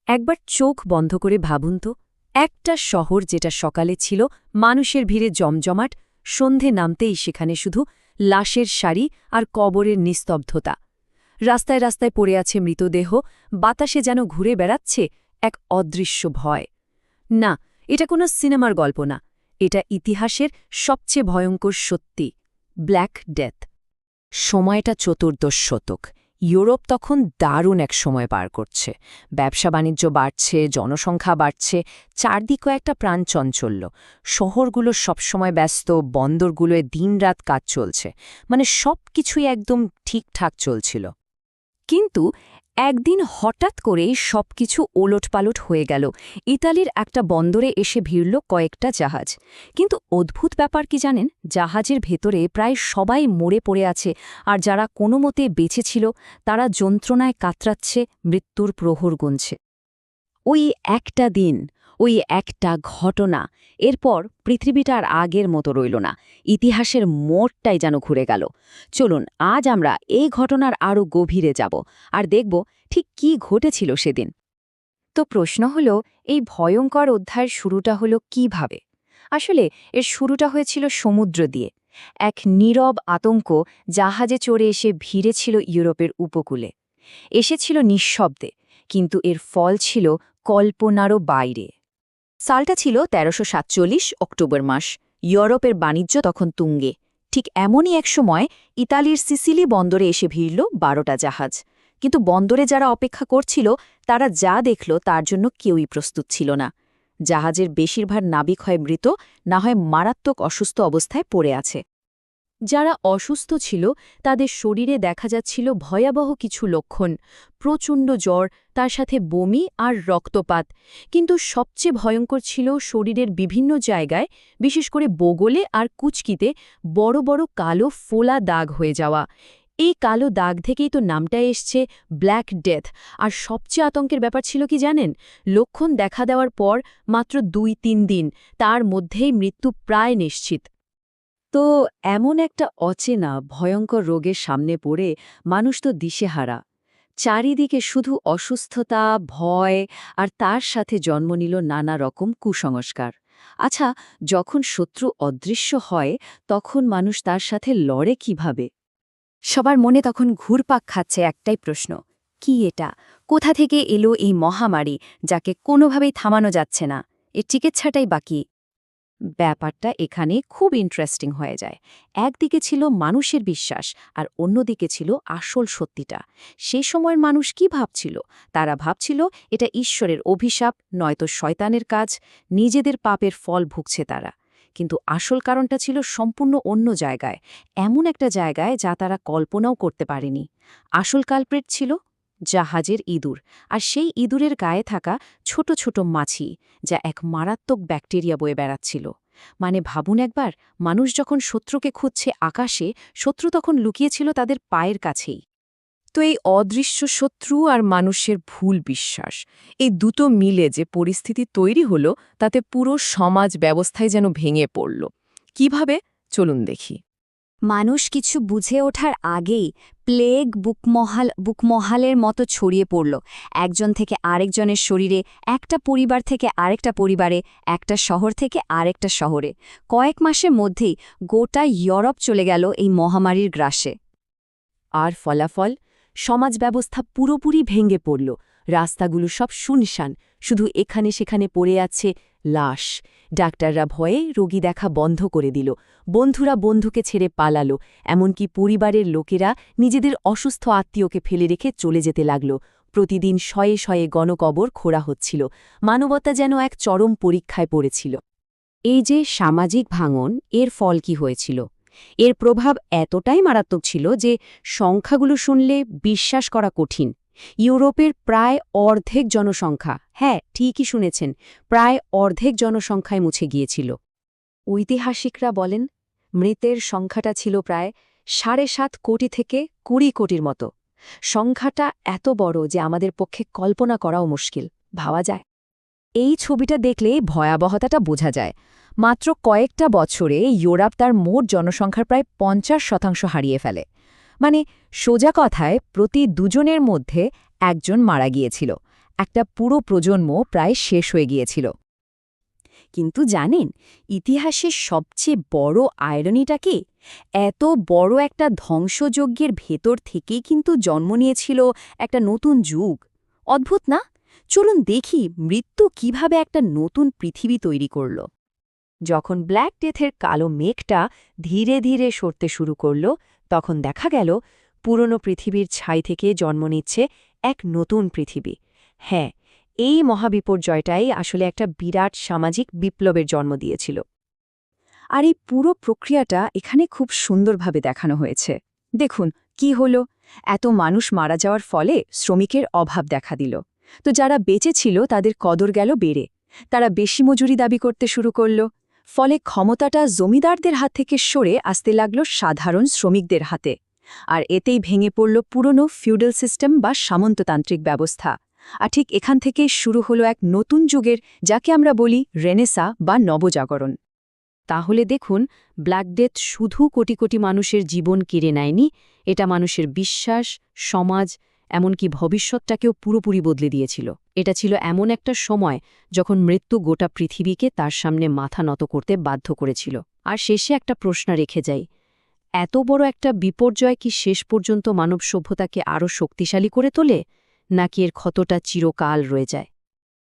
একবার চোখ বন্ধ করে ভাবুন তো, একটা শহর যেটা সকালে ছিল মানুষের ভিড়ে জমজমাট, সন্ধে নামতেই সেখানে শুধু লাশের সারি আর কবরের নিস্তব্ধতা। রাস্তায় রাস্তায় পড়ে আছে মৃতদেহ, বাতাসে যেন ঘুরে বেড়াচ্ছে এক অদৃশ্য ভয়। না, এটা কোনো সিনেমার গল্প না, এটা ইতিহাসের সবচেয়ে ভয়ঙ্কর সত্যি, ব্ল্যাক ডেথ। সময়টা চতুর্দশ শতক। ইউরোপ তখন দারুণ এক সময় পার করছে। ব্যবসা বাণিজ্য বাড়ছে, জনসংখ্যা বাড়ছে, চারদিকে একটা প্রাণচঞ্চল্য। শহরগুলো সবসময় ব্যস্ত, বন্দরগুলোয় দিনরাত কাজ চলছে, মানে সব কিছুই একদম ঠিকঠাক চলছিল। কিন্তু একদিন হঠাৎ করেই সবকিছু ওলটপালট হয়ে গেল। ইতালির একটা বন্দরে এসে ভিড়ল কয়েকটা জাহাজ। কিন্তু অদ্ভুত ব্যাপার কি জানেন, জাহাজের ভেতরে প্রায় সবাই মরে পড়ে আছে, আর যারা কোনো মতে বেঁচে ছিল তারা যন্ত্রণায় কাতরাচ্ছে, মৃত্যুর প্রহর গুনছে। ওই একটা দিন, ওই একটা ঘটনা, এরপর পৃথিবীটা আর আগের মতো রইল না। ইতিহাসের মোড়টাই যেন ঘুরে গেল। চলুন আজ আমরা এই ঘটনার আরও গভীরে যাব আর দেখব ঠিক কী ঘটেছিল সেদিন। তো প্রশ্ন হলো, এই ভয়ঙ্কর অধ্যায়ের শুরুটা হলো কিভাবে? আসলে এর শুরুটা হয়েছিল সমুদ্র দিয়ে। এক নীরব আতঙ্ক জাহাজে চড়ে এসে ভিড়েছিল ইউরোপের উপকূলে। এসেছিল নিঃশব্দে, কিন্তু এর ফল ছিল কল্পনারও বাইরে। সালটা ছিল ১৩৪৭ অক্টোবর মাস। ইউরোপের বাণিজ্য তখন তুঙ্গে। ঠিক এমনই এক সময় ইতালির সিসিলি বন্দরে এসে ভিড়ল ১২টা জাহাজ। কিন্তু বন্দরে যারা অপেক্ষা করছিল তারা যা দেখল তার জন্য কেউই প্রস্তুত ছিল না। জাহাজের বেশিরভাগ নাবিক হয় মৃত, না হয় মারাত্মক অসুস্থ অবস্থায় পড়ে আছে। যারা অসুস্থ ছিল তাদের শরীরে দেখা যাচ্ছিল ভয়াবহ কিছু লক্ষণ, প্রচণ্ড জ্বর, তার সাথে বমি আর রক্তপাত। কিন্তু সবচেয়ে ভয়ঙ্কর ছিল শরীরের বিভিন্ন জায়গায়, বিশেষ করে বগলে আর কুচকিতে বড় বড় কালো ফোলা দাগ হয়ে যাওয়া। এই কালো দাগ থেকেই তো নামটা এসছে ব্ল্যাক ডেথ। আর সবচেয়ে আতঙ্কের ব্যাপার ছিল কি জানেন, লক্ষণ দেখা দেওয়ার পর মাত্র ২-৩ দিন তার মধ্যেই মৃত্যু প্রায় নিশ্চিত। তো এমন একটা অচেনা ভয়ঙ্কর রোগের সামনে পড়ে মানুষ তো দিশেহারা। চারিদিকে শুধু অসুস্থতা, ভয়, আর তার সাথে জন্ম নিল নানা রকম কুসংস্কার। আচ্ছা, যখন শত্রু অদৃশ্য হয় তখন মানুষ তার সাথে লড়ে কিভাবে? সবার মনে তখন ঘুরপাক খাচ্ছে একটাই প্রশ্ন, কি এটা? কোথা থেকে এলো এই মহামারী যাকে কোনোভাবেই থামানো যাচ্ছে না? এর চিকিৎসাটাই বাকি। ব্যাপারটা এখানে খুব ইন্টারেস্টিং হয়ে যায়। একদিকে ছিল মানুষের বিশ্বাস, আর অন্যদিকে ছিল আসল সত্যিটা। সেই সময়ের মানুষ কি ভাবছিল? তারা ভাবছিল এটা ঈশ্বরের অভিশাপ, নয়তো শয়তানের কাজ, নিজেদের পাপের ফল ভুগছে তারা। কিন্তু আসল কারণটা ছিল সম্পূর্ণ অন্য জায়গায়, এমন একটা জায়গায় যা তারা কল্পনাও করতে পারেনি। আসল কালপ্রেট ছিল জাহাজের ইঁদুর, আর সেই ইঁদুরের গায়ে থাকা ছোট ছোট মাছি, যা এক মারাত্মক ব্যাকটেরিয়া বয়ে বেড়াচ্ছিল। মানে ভাবুন একবার, মানুষ যখন শত্রুকে খুঁজছে আকাশে, শত্রু তখন লুকিয়েছিল তাদের পায়ের কাছেই। তো এই অদৃশ্য শত্রু আর মানুষের ভুল বিশ্বাস, এই দুটো মিলে যে পরিস্থিতি তৈরি হলো, তাতে পুরো সমাজ ব্যবস্থায় যেন ভেঙে পড়ল। কিভাবে? চলুন দেখি। মানুষ কিছু বুঝে ওঠার আগেই প্লেগ বুকমহালের মতো ছড়িয়ে পড়ল, একজন থেকে আরেকজনের শরীরে, একটা পরিবার থেকে আরেকটা পরিবারে, একটা শহর থেকে আরেকটা শহরে। কয়েক মাসের মধ্যেই গোটা ইউরোপ চলে গেল এই মহামারীর গ্রাসে। আর ফলাফল? সমাজ ব্যবস্থা পুরোপুরি ভেঙে পড়ল। রাস্তাগুলো সব শুনশান, শুধু এখানে সেখানে পড়ে আছে লাশ। ডাক্তাররা ভয়ে রোগী দেখা বন্ধ করে দিল, বন্ধুরা বন্ধুকে ছেড়ে পালালো, এমনকি পরিবারের লোকেরা নিজেদের অসুস্থ আত্মীয়কে ফেলে রেখে চলে যেতে লাগল। প্রতিদিন শয়ে শয়ে গণকবর খোঁড়া হচ্ছিল। মানবতা যেন এক চরম পরীক্ষায় পড়েছিল। এই যে সামাজিক ভাঙন, এর ফল কি হয়েছিল? এর প্রভাব এতটাই মারাত্মক ছিল যে সংখ্যাগুলো শুনলে বিশ্বাস করা কঠিন। ইউরোপের প্রায় অর্ধেক জনসংখ্যা, হ্যাঁ ঠিকই শুনেছেন, প্রায় অর্ধেক জনসংখ্যায় মুছে গিয়েছিল। ঐতিহাসিকরা বলেন মৃতের সংখ্যাটা ছিল প্রায় ৭.৫ কোটি থেকে ২০ কোটির মতো। সংখ্যাটা এত বড় যে আমাদের পক্ষে কল্পনা করাও মুশকিল। ভাবা যায়? এই ছবিটা দেখলে ভয়াবহতাটা বোঝা যায়। মাত্র কয়েকটা বছরে ইউরোপ তার মোট জনসংখ্যার প্রায় ৫০% হারিয়ে ফেলে। মানে সোজা কথায় প্রতি দুজনের মধ্যে একজন মারা গিয়েছিল। একটা পুরো প্রজন্ম প্রায় শেষ হয়ে গিয়েছিল। কিন্তু জানেন, ইতিহাসের সবচেয়ে বড় আয়রনিটা কি? এত বড় একটা ধ্বংসযজ্ঞের ভেতর থেকেই কিন্তু জন্ম নিয়েছিল একটা নতুন যুগ। অদ্ভুত না? চলুন দেখি মৃত্যু কিভাবে একটা নতুন পৃথিবী তৈরি করল। যখন ব্ল্যাক ডেথের কালো মেঘটা ধীরে ধীরে সরতে শুরু করল, তখন দেখা গেল পুরনো পৃথিবীর ছাই থেকে জন্ম নিচ্ছে এক নতুন পৃথিবী। হ্যাঁ, এই মহাবিপর্যয়টাই আসলে একটা বিরাট সামাজিক বিপ্লবের জন্ম দিয়েছিল। আর এই পুরো প্রক্রিয়াটা এখানে খুব সুন্দরভাবে দেখানো হয়েছে। দেখুন কি হলো, এত মানুষ মারা যাওয়ার ফলে শ্রমিকের অভাব দেখা দিল। তো যারা বেঁচে ছিল তাদের কদর গেল বেড়ে, তারা বেশি মজুরি দাবি করতে শুরু করল। ফলে ক্ষমতাটা জমিদারদের হাত থেকে সরে আসতে লাগল সাধারণ শ্রমিকদের হাতে। আর এতেই ভেঙে পড়ল পুরনো ফিউডাল সিস্টেম বা সামন্ততান্ত্রিক ব্যবস্থা। আর ঠিক এখান থেকেই শুরু হলো এক নতুন যুগের, যাকে আমরা বলি রেনেসা বা নবজাগরণ। তাহলে দেখুন, ব্ল্যাক ডেথ শুধু কোটি কোটি মানুষের জীবন কেড়ে নেয়নি, এটা মানুষের বিশ্বাস, সমাজ, এমনকি ভবিষ্যৎটাকেও পুরোপুরি বদলে দিয়েছিল। এটা ছিল এমন একটা সময় যখন মৃত্যু গোটা পৃথিবীকে তার সামনে মাথা নত করতে বাধ্য করেছিল। আর শেষে একটা প্রশ্ন রেখে যাই, এত বড় একটা বিপর্যয় কি শেষ পর্যন্ত মানব সভ্যতাকে আরও শক্তিশালী করে তোলে, নাকি এর ক্ষতটা চিরকাল রয়ে যায়?